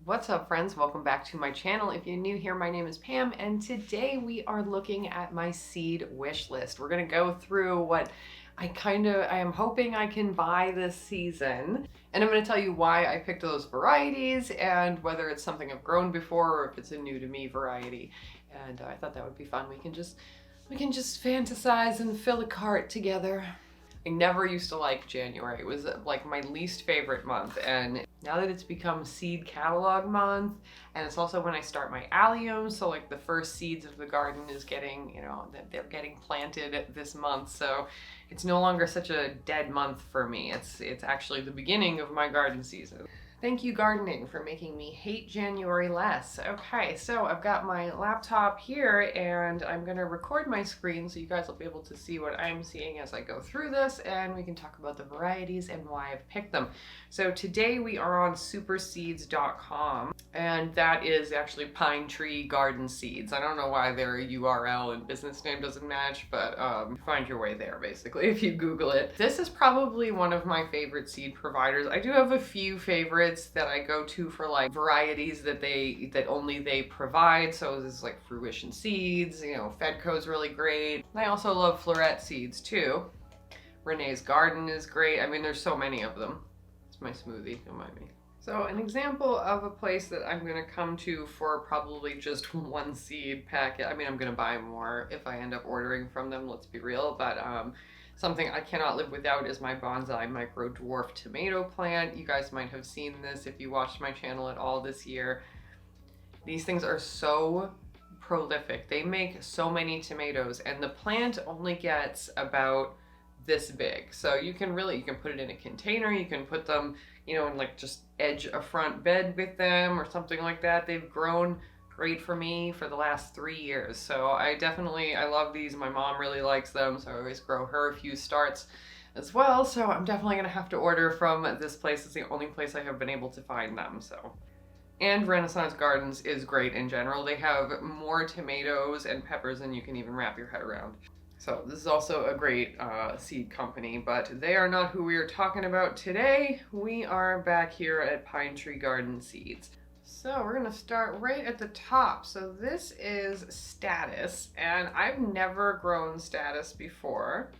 What's up, friends? Welcome back to my channel. If you're new here, my name is Pam, and today we are looking at my seed wish list. We're gonna go through what I am hoping I can buy this season, and I'm gonna tell you why I picked those varieties and whether it's something I've grown before or if it's a new to me variety. And I thought that would be fun. We can just fantasize and fill a cart together. I never used to like January. It was like my least favorite month, and now that it's become seed catalog month, and it's also when I start my alliums, so like the first seeds of the garden is getting, they're getting planted this month, so it's no longer such a dead month for me. It's actually the beginning of my garden season. Thank you, gardening, for making me hate January less. Okay, so I've got my laptop here and I'm gonna record my screen so you guys will be able to see what I'm seeing as I go through this, and we can talk about the varieties and why I've picked them. So today we are on superseeds.com, and that is actually Pinetree Garden Seeds. I don't know why their URL and business name doesn't match, but find your way there basically if you Google it. This is probably one of my favorite seed providers. I do have a few favorites that I go to for like varieties that only they provide. So this is like Fruition Seeds, Fedco's really great. And I also love Floret Seeds too. Renee's Garden is great. I mean, there's so many of them. It's my smoothie, don't mind me. So an example of a place that I'm gonna come to for probably just one seed packet. I mean, I'm gonna buy more if I end up ordering from them, let's be real, but something I cannot live without is my bonsai micro dwarf tomato plant. You guys might have seen this if you watched my channel at all this year. These things are so prolific. They make so many tomatoes, and the plant only gets about this big. So you can put it in a container, you can put them, and like just edge a front bed with them or something like that. They've grown great for me for the last 3 years. So I love these. My mom really likes them, so I always grow her a few starts as well. So I'm definitely gonna have to order from this place. It's the only place I have been able to find them. So. And Renaissance Gardens is great in general. They have more tomatoes and peppers than you can even wrap your head around. So this is also a great seed company, but they are not who we are talking about today. We are back here at Pinetree Garden Seeds. So we're gonna start right at the top. So this is Status, and I've never grown Status before.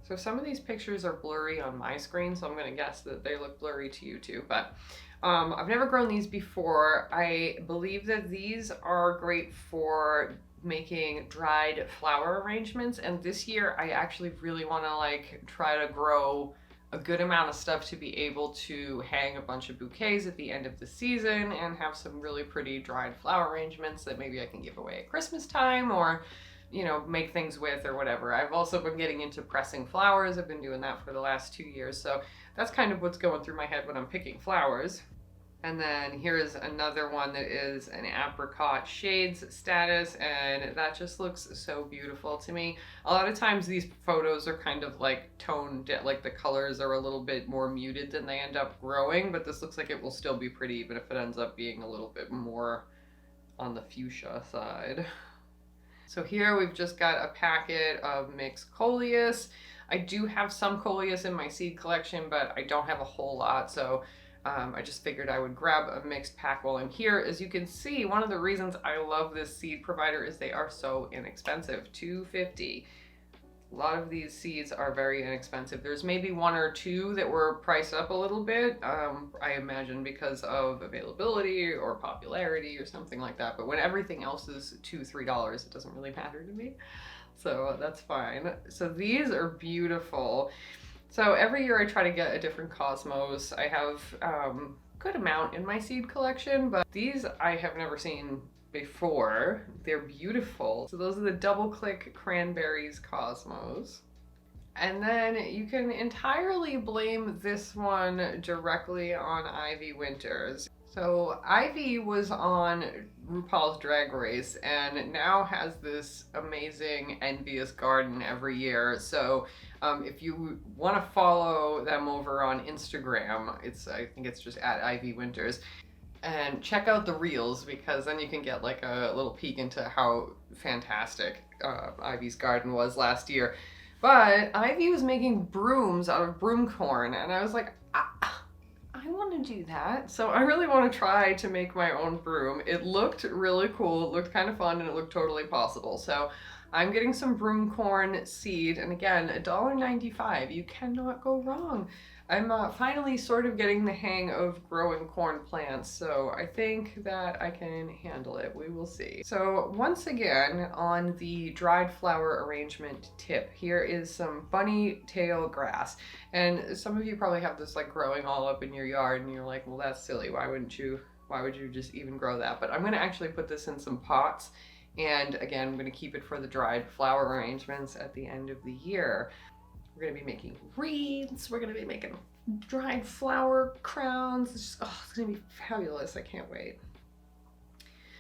So some of these pictures are blurry on my screen, so I'm gonna guess that they look blurry to you too, but I've never grown these before. I believe that these are great for making dried flower arrangements, and this year I actually really want to try to grow a good amount of stuff to be able to hang a bunch of bouquets at the end of the season and have some really pretty dried flower arrangements that maybe I can give away at Christmas time or make things with or whatever. I've also been getting into pressing flowers. I've been doing that for the last 2 years, so that's kind of what's going through my head when I'm picking flowers. And then here's another one that is an apricot shades Status, and that just looks so beautiful to me. A lot of times these photos are kind of like toned, like the colors are a little bit more muted than they end up growing, but this looks like it will still be pretty even if it ends up being a little bit more on the fuchsia side. So here we've just got a packet of mixed coleus. I do have some coleus in my seed collection, but I don't have a whole lot, so I just figured I would grab a mixed pack while I'm here. As you can see, one of the reasons I love this seed provider is they are so inexpensive. $2.50. A lot of these seeds are very inexpensive. There's maybe one or two that were priced up a little bit, I imagine because of availability or popularity or something like that. But when everything else is $2, $3, it doesn't really matter to me. So that's fine. So these are beautiful. So every year I try to get a different cosmos. I have a good amount in my seed collection, but these I have never seen before. They're beautiful. So those are the double click cranberries cosmos. And then you can entirely blame this one directly on Ivy Winters. So Ivy was on RuPaul's Drag Race and now has this amazing envious garden every year. So if you want to follow them over on Instagram, I think it's just at Ivy Winters, and check out the reels, because then you can get like a little peek into how fantastic Ivy's garden was last year. But Ivy was making brooms out of broom corn, and I was like, I want to do that. So I really want to try to make my own broom. It looked really cool, it looked kind of fun, and it looked totally possible. So I'm getting some broom corn seed, and again, $1.95. You cannot go wrong. I'm finally sort of getting the hang of growing corn plants, so I think that I can handle it. We will see. So once again, on the dried flower arrangement tip, here is some bunny tail grass. And some of you probably have this like growing all up in your yard, and you're like, well, that's silly. Why would you just even grow that? But I'm gonna actually put this in some pots. And again, I'm gonna keep it for the dried flower arrangements at the end of the year. We're gonna be making wreaths, we're gonna be making dried flower crowns. It's gonna be fabulous, I can't wait.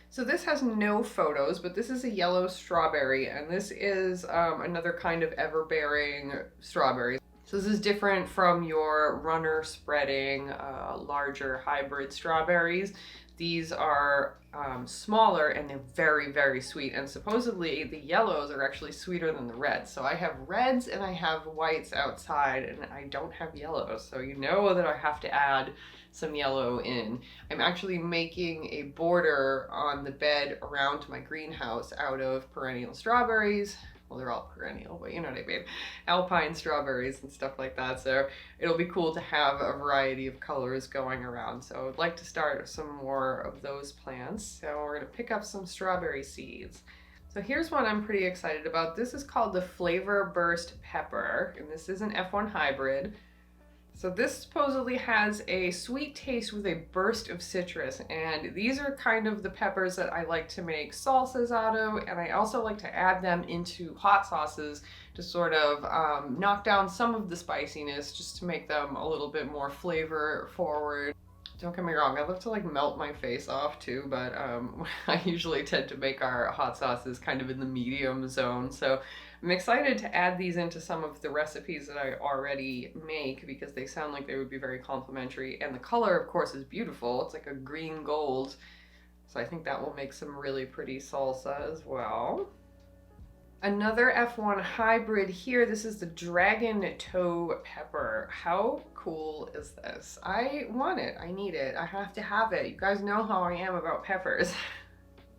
So this has no photos, but this is a yellow strawberry, and this is another kind of ever-bearing strawberry. So this is different from your runner spreading, larger hybrid strawberries. These are smaller and they're very, very sweet. And supposedly the yellows are actually sweeter than the reds. So I have reds and I have whites outside, and I don't have yellows. So you know that I have to add some yellow in. I'm actually making a border on the bed around my greenhouse out of perennial strawberries. Well, they're all perennial, but you know what I mean. Alpine strawberries and stuff like that. So it'll be cool to have a variety of colors going around. So I'd like to start some more of those plants. So we're gonna pick up some strawberry seeds. So here's one I'm pretty excited about. This is called the Flavor Burst Pepper, and this is an F1 hybrid. So this supposedly has a sweet taste with a burst of citrus, and these are kind of the peppers that I like to make salsas out of, and I also like to add them into hot sauces to sort of knock down some of the spiciness, just to make them a little bit more flavor forward. Don't get me wrong, I love to like melt my face off too, but I usually tend to make our hot sauces kind of in the medium zone. So I'm excited to add these into some of the recipes that I already make because they sound like they would be very complimentary. And the color, of course, is beautiful. It's like a green gold. So I think that will make some really pretty salsa as well. Another F1 hybrid here. This is the Dragon Toe Pepper. How cool is this? I want it. I need it. I have to have it. You guys know how I am about peppers.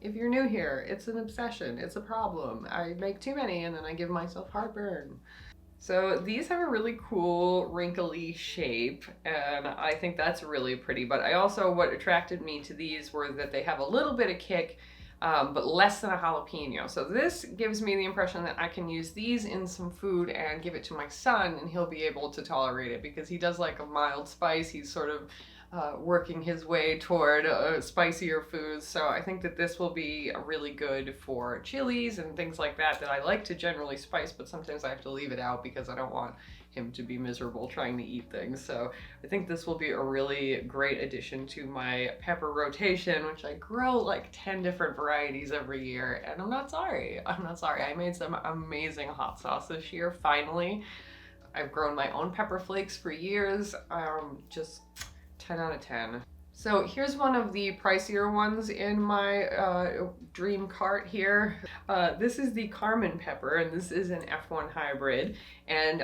If you're new here, it's an obsession. It's a problem. I make too many and then I give myself heartburn. So these have a really cool wrinkly shape, and I think that's really pretty. But what attracted me to these were that they have a little bit of kick, but less than a jalapeno. So this gives me the impression that I can use these in some food and give it to my son, and he'll be able to tolerate it because he does like a mild spice. He's sort of working his way toward spicier foods. So I think that this will be really good for chilies and things like that I like to generally spice, but sometimes I have to leave it out because I don't want him to be miserable trying to eat things. So I think this will be a really great addition to my pepper rotation, which I grow like 10 different varieties every year, and I'm not sorry. I made some amazing hot sauce this year, finally. I've grown my own pepper flakes for years. Just 10 out of 10. So here's one of the pricier ones in my dream cart here. This is the Carmen pepper, and this is an F1 hybrid. And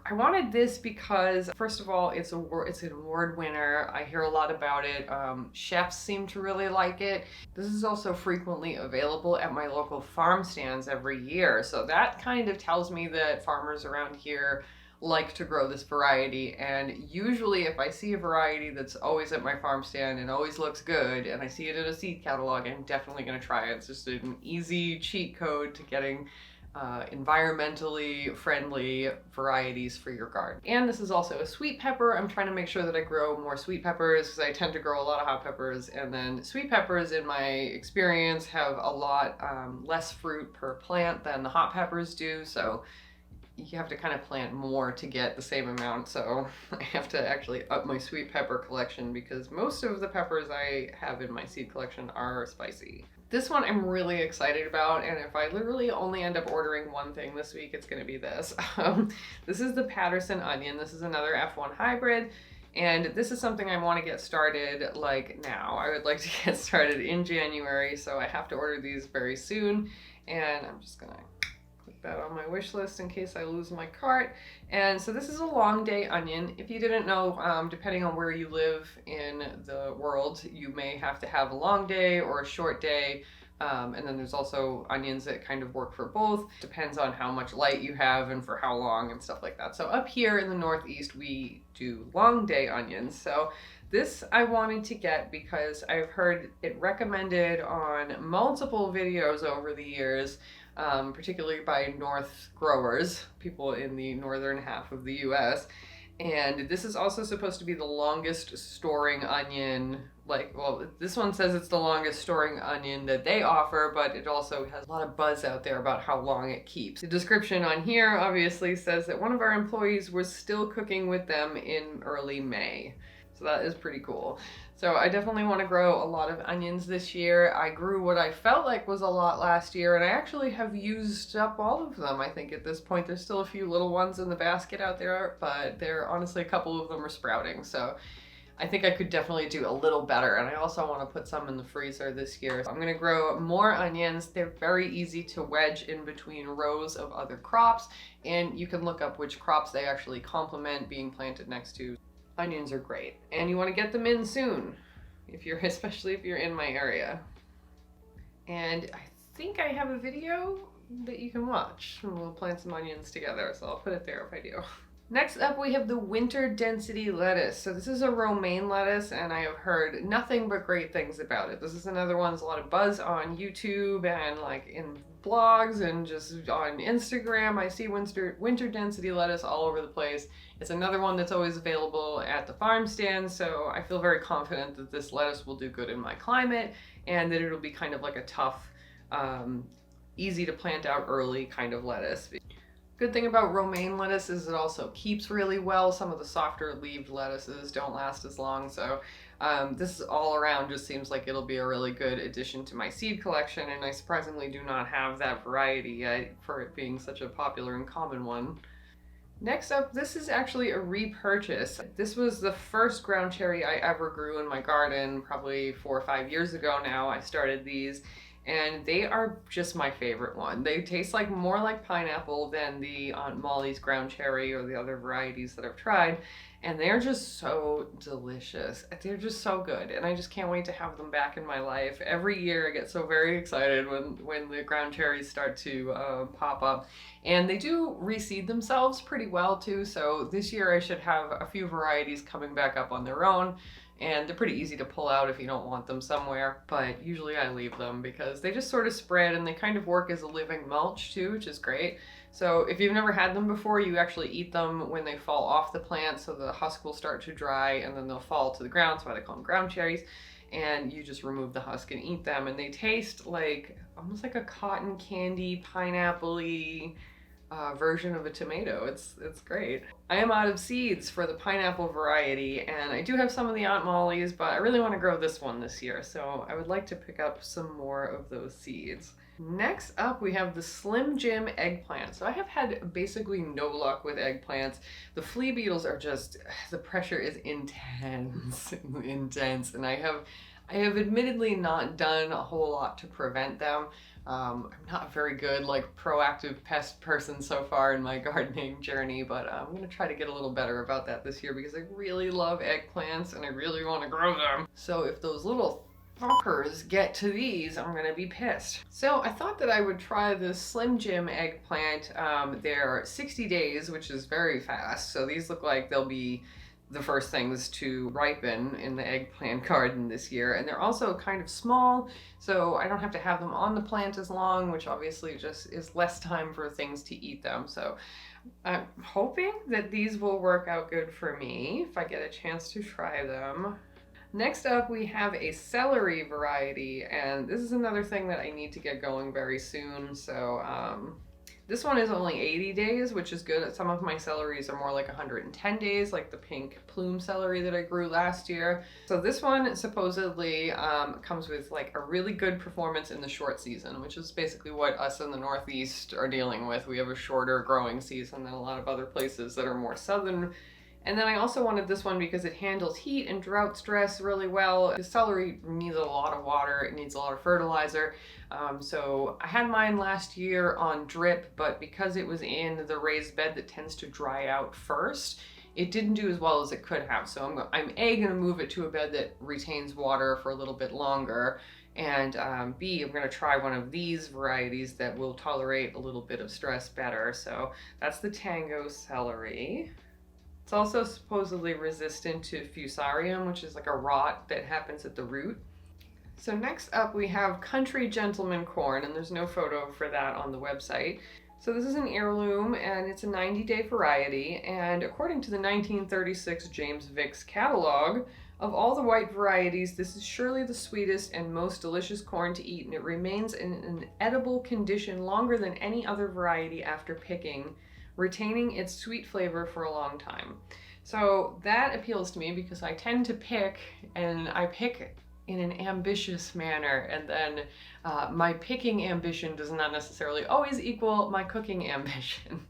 I wanted this because, first of all, it's an award winner. I hear a lot about it. Chefs seem to really like it. This is also frequently available at my local farm stands every year. So that kind of tells me that farmers around here like to grow this variety, and usually if I see a variety that's always at my farm stand and always looks good and I see it in a seed catalog, I'm definitely going to try it. It's just an easy cheat code to getting environmentally friendly varieties for your garden. And this is also a sweet pepper. I'm trying to make sure that I grow more sweet peppers because I tend to grow a lot of hot peppers, and then sweet peppers in my experience have a lot less fruit per plant than the hot peppers do, so you have to kind of plant more to get the same amount. So I have to actually up my sweet pepper collection because most of the peppers I have in my seed collection are spicy. This one I'm really excited about, and if I literally only end up ordering one thing this week, it's gonna be this. This is the Patterson onion. This is another F1 hybrid, and this is something I want to get started like now. I would like to get started in January, so I have to order these very soon, and I'm just gonna quick that on my wish list in case I lose my cart. And so this is a long day onion. If you didn't know, depending on where you live in the world, you may have to have a long day or a short day. And then there's also onions that kind of work for both. Depends on how much light you have and for how long and stuff like that. So up here in the Northeast, we do long day onions. So this I wanted to get because I've heard it recommended on multiple videos over the years, particularly by North growers, people in the northern half of the US. And this is also supposed to be the longest storing onion. Like, well, this one says it's the longest storing onion that they offer, but it also has a lot of buzz out there about how long it keeps. The description on here obviously says that one of our employees was still cooking with them in early May. So that is pretty cool. So I definitely want to grow a lot of onions this year. I grew what I felt like was a lot last year, and I actually have used up all of them. I think at this point there's still a few little ones in the basket out there, but honestly, a couple of them are sprouting. So I think I could definitely do a little better, and I also want to put some in the freezer this year. So I'm going to grow more onions. They're very easy to wedge in between rows of other crops, and you can look up which crops they actually complement being planted next to. Onions are great, and you want to get them in soon, especially if you're in my area. And I think I have a video that you can watch, and we'll plant some onions together, so I'll put it there if I do. Next up, we have the winter density lettuce. So this is a romaine lettuce, and I have heard nothing but great things about it. This is another one that's a lot of buzz on YouTube and like in blogs and just on Instagram. I see winter density lettuce all over the place. It's another one that's always available at the farm stand, so I feel very confident that this lettuce will do good in my climate and that it'll be kind of like a tough, easy to plant out early kind of lettuce. Good thing about romaine lettuce is it also keeps really well. Some of the softer leaved lettuces don't last as long, so this all around just seems like it'll be a really good addition to my seed collection, and I surprisingly do not have that variety yet for it being such a popular and common one. Next up, this is actually a repurchase. This was the first ground cherry I ever grew in my garden, probably 4 or 5 years ago now. I started these, and they are just my favorite one. They taste like more like pineapple than the Aunt Molly's ground cherry or the other varieties that I've tried, and they're just so delicious. They're just so good, and I just can't wait to have them back in my life. Every year I get so very excited when the ground cherries start to pop up, and they do reseed themselves pretty well too, so this year I should have a few varieties coming back up on their own. And they're pretty easy to pull out if you don't want them somewhere, but usually I leave them because they just sort of spread and they kind of work as a living mulch too, which is great. So if you've never had them before, you actually eat them when they fall off the plant, so the husk will start to dry and then they'll fall to the ground, so I call them ground cherries. And you just remove the husk and eat them, and they taste like almost like a cotton candy, pineapple-y version of a tomato. It's great. I am out of seeds for the pineapple variety, and I do have some of the Aunt Molly's, but I really want to grow this one this year, so I would like to pick up some more of those seeds. Next up, we have the Slim Jim eggplant. So I have had basically no luck with eggplants. The flea beetles are just, the pressure is intense, intense, and I have admittedly not done a whole lot to prevent them. I'm not a very good proactive pest person so far in my gardening journey, but I'm going to try to get a little better about that this year because I really love eggplants and I really want to grow them. So if those little fuckers get to these, I'm going to be pissed. So I thought that I would try the Slim Jim eggplant. They're 60 days, which is very fast. So these look like they'll be the first things to ripen in the eggplant garden this year, and they're also kind of small, so I don't have to have them on the plant as long, which obviously just is less time for things to eat them. So I'm hoping that these will work out good for me if I get a chance to try them. Next up, we have a celery variety, and this is another thing that I need to get going very soon. So this one is only 80 days, which is good. Some of my celeries are more like 110 days, like the pink plume celery that I grew last year. So this one supposedly comes with like a really good performance in the short season, which is basically what us in the Northeast are dealing with. We have a shorter growing season than a lot of other places that are more southern And then I also wanted this one because it handles heat and drought stress really well. The celery needs a lot of water, it needs a lot of fertilizer. So I had mine last year on drip, but because it was in the raised bed that tends to dry out first, it didn't do as well as it could have. So I'm A, gonna move it to a bed that retains water for a little bit longer, and B, I'm gonna try one of these varieties that will tolerate a little bit of stress better. So that's the Tango celery. It's also supposedly resistant to fusarium, which is like a rot that happens at the root. So next up we have Country Gentleman corn, and there's no photo for that on the website. So this is an heirloom, and it's a 90-day variety, and according to the 1936 James Vick's catalog, of all the white varieties, this is surely the sweetest and most delicious corn to eat, and it remains in an edible condition longer than any other variety after picking, retaining its sweet flavor for a long time. So that appeals to me because I tend to pick, and I pick in an ambitious manner, and then my picking ambition does not necessarily always equal my cooking ambition.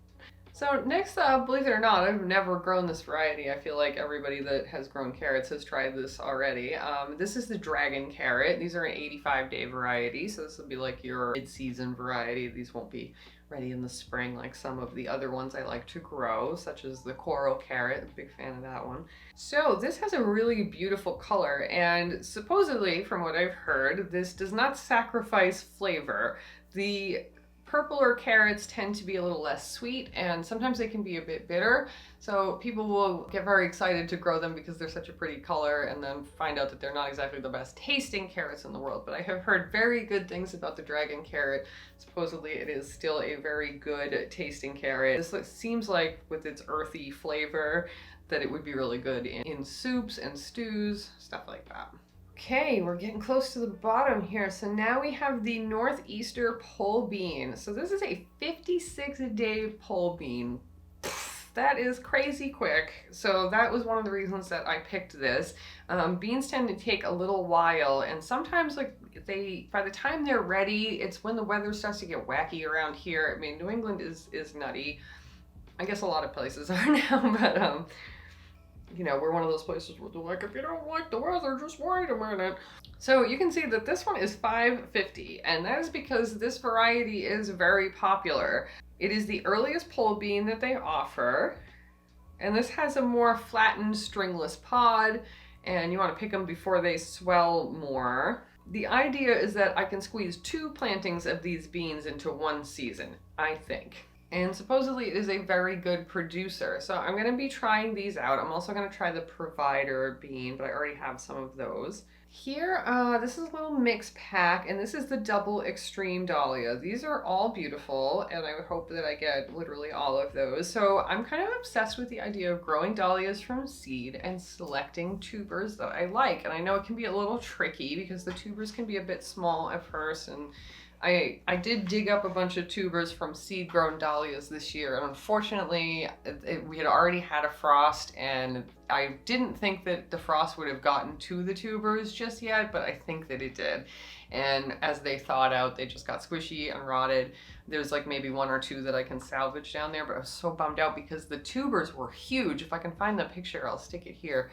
So next up, believe it or not, I've never grown this variety. I feel like everybody that has grown carrots has tried this already. This is the dragon carrot. These are an 85-day variety, so this will be like your mid-season variety. These won't be ready in the spring like some of the other ones I like to grow, such as the coral carrot. I'm a big fan of that one. So this has a really beautiful color, and supposedly, from what I've heard, this does not sacrifice flavor. The purpler carrots tend to be a little less sweet, and sometimes they can be a bit bitter. So people will get very excited to grow them because they're such a pretty color, and then find out that they're not exactly the best tasting carrots in the world. But I have heard very good things about the dragon carrot. Supposedly it is still a very good tasting carrot. This seems like, with its earthy flavor, that it would be really good in soups and stews, stuff like that. Okay, we're getting close to the bottom here. So now we have the Northeaster pole bean. So this is a 56-day pole bean. That is crazy quick. So that was one of the reasons that I picked this. Beans tend to take a little while, and sometimes like by the time they're ready, it's when the weather starts to get wacky around here. I mean, New England is nutty. I guess a lot of places are now, but you know, we're one of those places where they're like, if you don't like the weather, just wait a minute. So you can see that this one is $5.50, and that is because this variety is very popular. It is the earliest pole bean that they offer, and this has a more flattened stringless pod, and you want to pick them before they swell more. The idea is that I can squeeze 2 plantings of these beans into one season, I think. And supposedly it is a very good producer. So I'm going to be trying these out. I'm also going to try the Provider bean, but I already have some of those. Here, this is a little mix pack, and this is the double extreme dahlia. These are all beautiful, and I would hope that I get literally all of those. So I'm kind of obsessed with the idea of growing dahlias from seed and selecting tubers that I like. And I know it can be a little tricky because the tubers can be a bit small at first, and I did dig up a bunch of tubers from seed-grown dahlias this year, and unfortunately we had already had a frost, and I didn't think that the frost would have gotten to the tubers just yet, but I think that it did. And as they thawed out, they just got squishy and rotted. There's like maybe 1 or 2 that I can salvage down there, but I was so bummed out because the tubers were huge. If I can find the picture, I'll stick it here.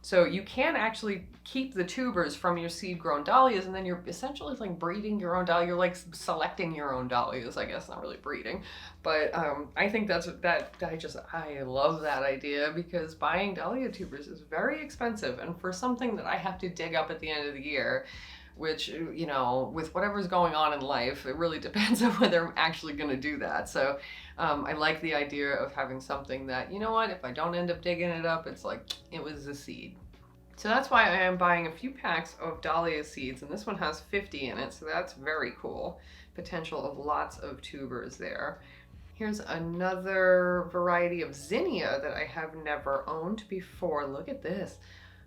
So you can actually keep the tubers from your seed-grown dahlias, and then you're essentially like breeding your own dahlia. You're like selecting your own dahlias, I guess, not really breeding. But I think I love that idea, because buying dahlia tubers is very expensive, and for something that I have to dig up at the end of the year, which, you know, with whatever's going on in life, it really depends on whether I'm actually going to do that. So I like the idea of having something that, you know what, if I don't end up digging it up, it's like it was a seed. So that's why I am buying a few packs of dahlia seeds, and this one has 50 in it, so that's very cool. Potential of lots of tubers there. Here's another variety of zinnia that I have never owned before. Look at this.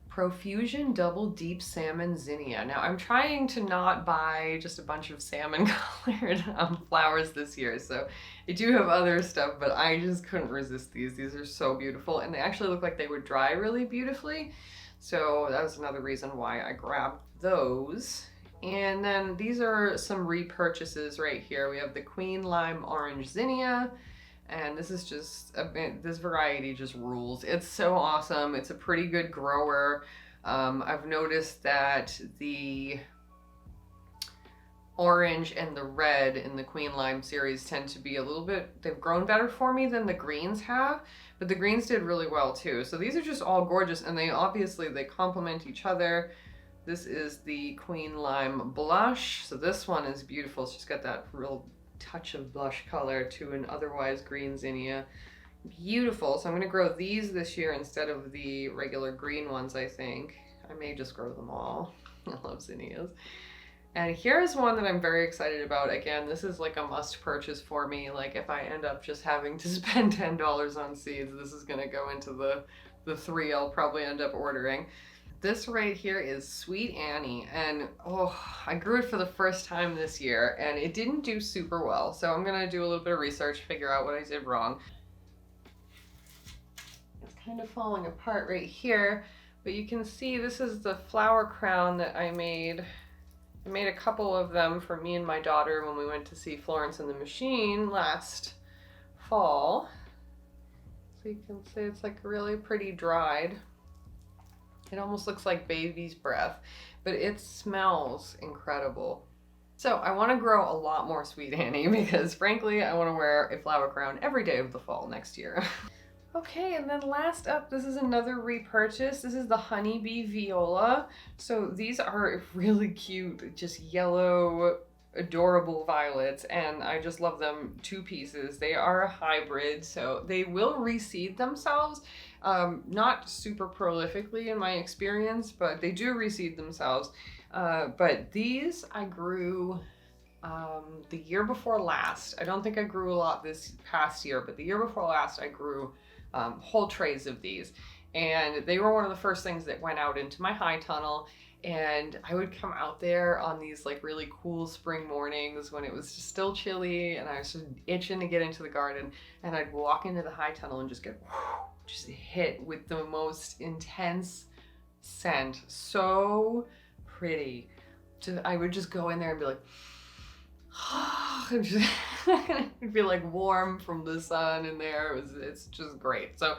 Profusion Double Deep Salmon Zinnia. Now I'm trying to not buy just a bunch of salmon colored flowers this year, so I do have other stuff, but I just couldn't resist these. These are so beautiful, and they actually look like they would dry really beautifully, so that was another reason why I grabbed those. And then these are some repurchases right here. We have the Queen Lime Orange Zinnia, And this is just, this variety just rules. It's so awesome. It's a pretty good grower. I've noticed that the orange and the red in the Queen Lime series tend to be a little bit, they've grown better for me than the greens have, but the greens did really well too. So these are just all gorgeous, and they obviously, they complement each other. This is the Queen Lime Blush. So this one is beautiful. It's just got that real touch of blush color to an otherwise green zinnia. Beautiful. So I'm gonna grow these this year instead of the regular green ones, I think. I may just grow them all. I love zinnias. And here's one that I'm very excited about. Again, this is like a must purchase for me. Like if I end up just having to spend $10 on seeds, this is gonna go into the three I'll probably end up ordering. This right here is Sweet Annie, and oh, I grew it for the first time this year and it didn't do super well. So I'm gonna do a little bit of research, figure out what I did wrong. It's kind of falling apart right here, but you can see this is the flower crown that I made. I made a couple of them for me and my daughter when we went to see Florence and the Machine last fall. So you can see it's like really pretty dried. It almost looks like baby's breath, but it smells incredible. So I want to grow a lot more Sweet Annie because frankly, I want to wear a flower crown every day of the fall next year. Okay, and then last up, this is another repurchase. This is the Honeybee Viola. So these are really cute, just yellow, adorable violets, and I just love them two pieces. They are a hybrid, so they will reseed themselves. Not super prolifically in my experience, but they do reseed themselves. But these I grew the year before last. I don't think I grew a lot this past year, but the year before last I grew whole trays of these, and they were one of the first things that went out into my high tunnel. And I would come out there on these like really cool spring mornings when it was just still chilly and I was just itching to get into the garden, and I'd walk into the high tunnel and just get just hit with the most intense scent. So pretty. I would just go in there and be like, it'd be like warm from the sun in there. It's just great. So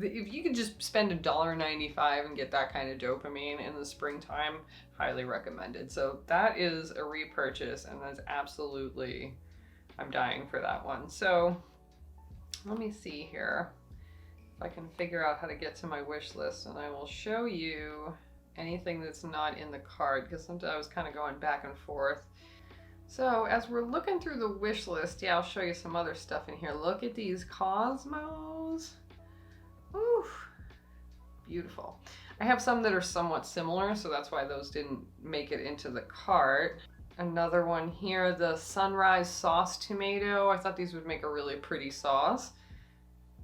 if you could just spend $1.95 and get that kind of dopamine in the springtime, highly recommended. So that is a repurchase, and that's absolutely, I'm dying for that one. So let me see here if I can figure out how to get to my wish list, and I will show you anything that's not in the card, because sometimes I was kind of going back and forth. So as we're looking through the wish list, yeah, I'll show you some other stuff in here. Look at these cosmos. Oof, beautiful. I have some that are somewhat similar, so that's why those didn't make it into the cart. Another one here, the Sunrise Sauce Tomato. I thought these would make a really pretty sauce.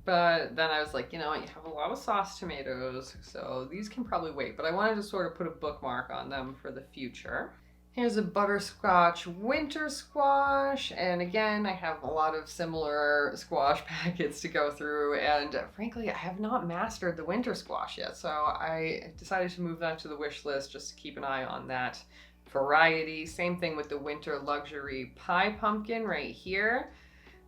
But then I was like, you know, you have a lot of sauce tomatoes, so these can probably wait. But I wanted to sort of put a bookmark on them for the future. Here's a butterscotch winter squash, and again, I have a lot of similar squash packets to go through, and frankly, I have not mastered the winter squash yet, so I decided to move that to the wish list just to keep an eye on that variety. Same thing with the winter luxury pie pumpkin right here.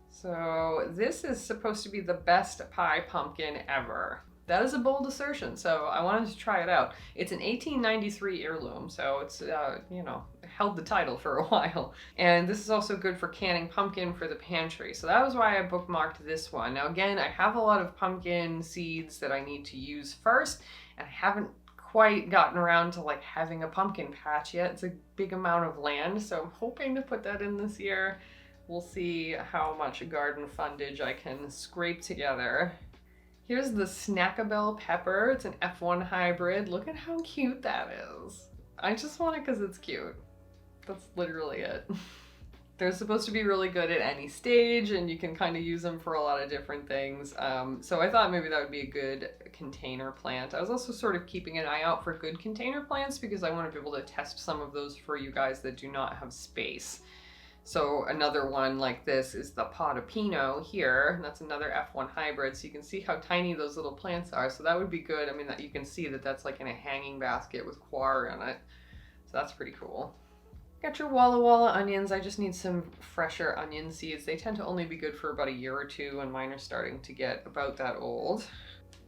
So this is supposed to be the best pie pumpkin ever. That is a bold assertion, so I wanted to try it out. It's an 1893 heirloom, so it's, you know, held the title for a while. And this is also good for canning pumpkin for the pantry. So that was why I bookmarked this one. Now again, I have a lot of pumpkin seeds that I need to use first, and I haven't quite gotten around to like having a pumpkin patch yet. It's a big amount of land, so I'm hoping to put that in this year. We'll see how much garden fundage I can scrape together. Here's the Snackabelle pepper. It's an F1 hybrid. Look at how cute that is. I just want it because it's cute. That's literally it. They're supposed to be really good at any stage, and you can kind of use them for a lot of different things. So I thought maybe that would be a good container plant. I was also sort of keeping an eye out for good container plants because I want to be able to test some of those for you guys that do not have space. So another one like this is the Potapino here, and that's another F1 hybrid. So you can see how tiny those little plants are. So that would be good. I mean, that you can see that that's like in a hanging basket with coir in it. So that's pretty cool. Got your Walla Walla onions. I just need some fresher onion seeds. They tend to only be good for about a year or two, and mine are starting to get about that old.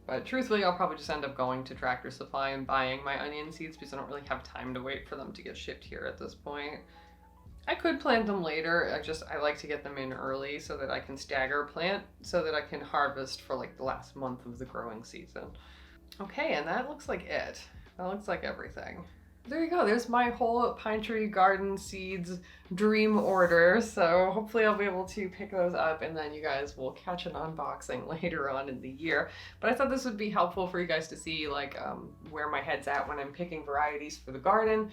But truthfully, I'll probably just end up going to Tractor Supply and buying my onion seeds because I don't really have time to wait for them to get shipped here at this point. I could plant them later. I like to get them in early so that I can stagger plant so that I can harvest for like the last month of the growing season. Okay, and that looks like it. That looks like everything. There you go. There's my whole Pinetree garden seeds dream order. So hopefully I'll be able to pick those up and then you guys will catch an unboxing later on in the year. But I thought this would be helpful for you guys to see like where my head's at when I'm picking varieties for the garden.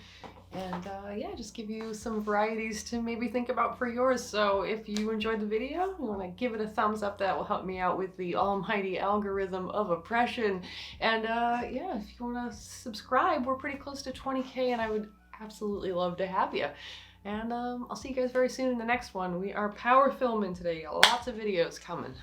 And yeah, just give you some varieties to maybe think about for yours. So if you enjoyed the video, you want to give it a thumbs up. That will help me out with the almighty algorithm of oppression. And yeah, if you want to subscribe, we're pretty close to 20K and I would absolutely love to have you. And I'll see you guys very soon in the next one. We are power filming today. Lots of videos coming.